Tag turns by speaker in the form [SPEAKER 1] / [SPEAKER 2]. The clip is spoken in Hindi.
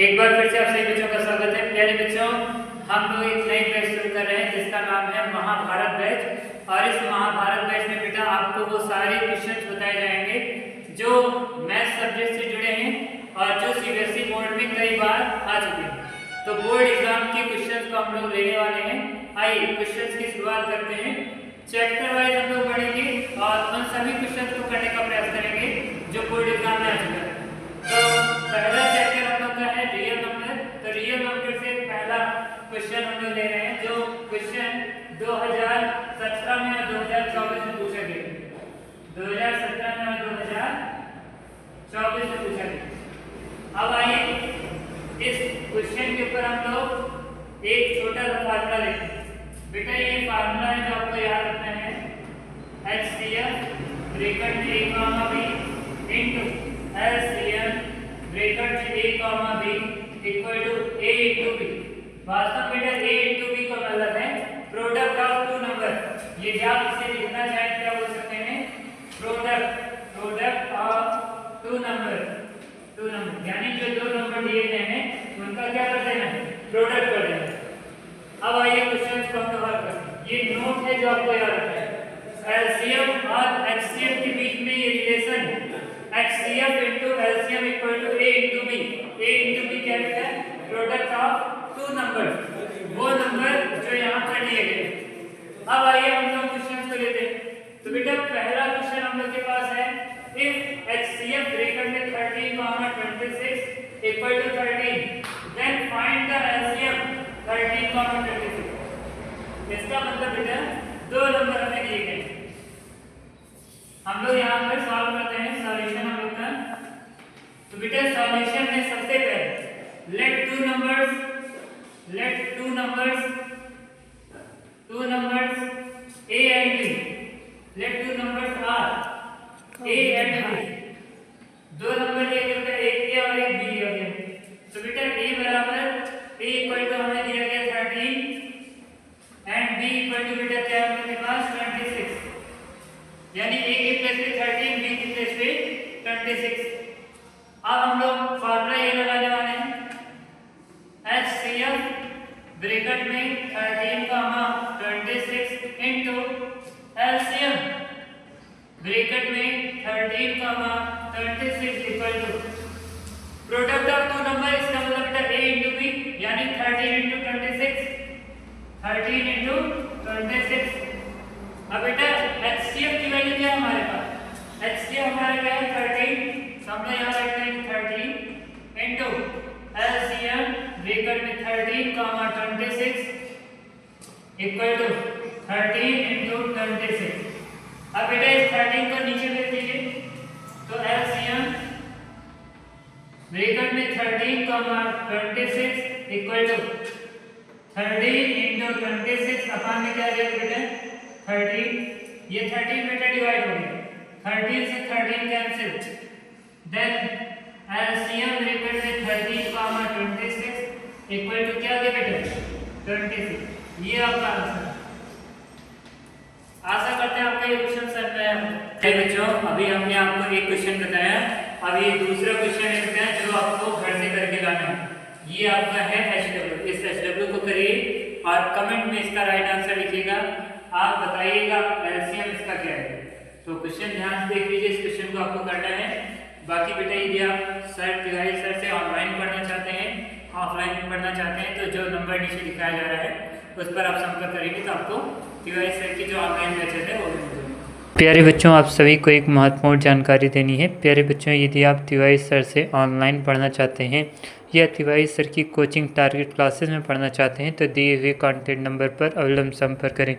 [SPEAKER 1] एक बार फिर से आप सभी बच्चों का स्वागत है। प्यारे बच्चों, हम लोग एक नई बैच शुरू कर रहे हैं जिसका नाम है महाभारत बैच। और इस महाभारत बैच में बेटा आपको वो सारे क्वेश्चंस बताए जाएंगे जो मैथ सब्जेक्ट से जुड़े हैं और जो सीबीएसई बोर्ड में कई बार आ चुके हैं। तो बोर्ड एग्जाम के क्वेश्चंस को हम लोग लेने वाले हैं। आइए क्वेश्चंस की शुरुआत करते हैं। चैप्टर वाइज हम लोग पढ़ेंगे और उन सभी क्वेश्चंस को करने का प्रयास करेंगे जो बोर्ड एग्जाम में आ चुके हैं। तो पहला चैप्टर हम लोग का है रियल नंबर। तो रियल नंबर से पहला क्वेश्चन हम लोग ले रहे हैं जो क्वेश्चन 2017 में और 2024 में पूछा गया। 2017 में और 2024 में पूछा गया। अब आइए इस क्वेश्चन के ऊपर हम लोग एक छोटा सा फार्मूला लेते हैं। बेटा ये फार्मूला है जो आपको याद रखना है, HCF ब्रैकेट में a comma b into LCM bracket में a comma b equal to a into b। वास्तव में बेटा a इनटू b का मतलब है प्रोडक्ट ऑफ टू नंबर। ये आप इसे लिखना चाहें क्या बोल सकते हैं, प्रोडक्ट ऑफ टू नंबर, यानी जो दो नंबर दिए गए हैं उनका क्या कर देना है, प्रोडक्ट कर देना है। अब आइए क्वेश्चन को हम हल करते हैं। ये नोट है जो आपको याद रखना है। एलसीएम और एचसीएफ के बीच में ये relation HCF into LCM equal to A into B। A into B क्या है, प्रोडक्ट ऑफ टू नंबर, वो नंबर जो यहाँ पर दिए गए। अब आइए हम लोग क्वेश्चन को लेते हैं। तो बेटा पहला क्वेश्चन हम लोग के पास है, if HCF ब्रैकेट में 13, 26 equal to 13 then find the LCM 13, 26। इसका मतलब बेटा दो नंबर हमें दिए गए, हम लोग यहाँ पर सॉल्व करते हैं। सॉल्यूशन हम लोग का, तो बेटा सॉल्यूशन में सबसे पहले let two numbers a and b, let two numbers are a and b। दो नंबर दिए गए, एक a और एक b दिया गया। तो बेटा a बराबर a इक्वल टू हमें दिया गया 13 एंड b इक्वल टू बेटा क्या है हमारे पास 26, यानी a के प्लेस पे 13, b के प्लेस पे 26। अब हम लोग फार्मूला ये लगाने वाले हैं, HCF ब्रैकेट में 13, 26 इनटू LCM ब्रैकेट में 13, 26 equal to product of two number. इसका मतलब बेटा a इनटू b, यानी 13 इनटू 26, 13 इनटू 26। अब बेटा HCF की वैल्यू क्या है हमारे पास, HCF हमारे क्या है 13, हम लोग यहाँ रखते हैं 13 इनटू LCM ब्रैकेट में 13, 26 इक्वल टू 13 इनटू 26। अब बेटा इस 13 को नीचे लिख दीजिए, तो LCM ब्रैकेट में 13, 26 इक्वल टू 13 इनटू 26 अपन में क्या देगा बेटा 13, ये 13 बेटा डिवाइड हो गया, 13 से 13 कैंसिल, देन LCM ब्रैकेट में 13, 26 इक्वल टू क्या देगा बेटा 26। ये आपका आंसर। आशा करते हैं आपका ये क्वेश्चन समझ में आया। बच्चों अभी हमने आपको एक क्वेश्चन बताया, अब ये दूसरा क्वेश्चन है जो आपको घर से करके लाना है। ये आपका है HW। इस HW को करिए और कमेंट में इसका राइट आंसर लिखिएगा। आप बताइएगा LCM इसका क्या है। तो क्वेश्चन ध्यान से देख लीजिए, इस क्वेश्चन को आपको करना है। बाकी बेटा यदि आप तिवारी सर से ऑनलाइन पढ़ना चाहते हैं, ऑफलाइन पढ़ना चाहते हैं, तो जो नंबर नीचे दिखाया जा रहा है उस पर आप संपर्क करेंगे तो आपको तिवारी सर की जो ऑनलाइन बैचेस है वो मिल जाएगी। प्यारे बच्चों, आप सभी को एक महत्वपूर्ण जानकारी देनी है। प्यारे बच्चों, यदि आप तिवारी सर से ऑनलाइन पढ़ना चाहते हैं या तिवारी सर की कोचिंग टारगेट क्लासेस में पढ़ना चाहते हैं तो दिए हुए कॉन्टैक्ट नंबर पर अविलंब संपर्क करें।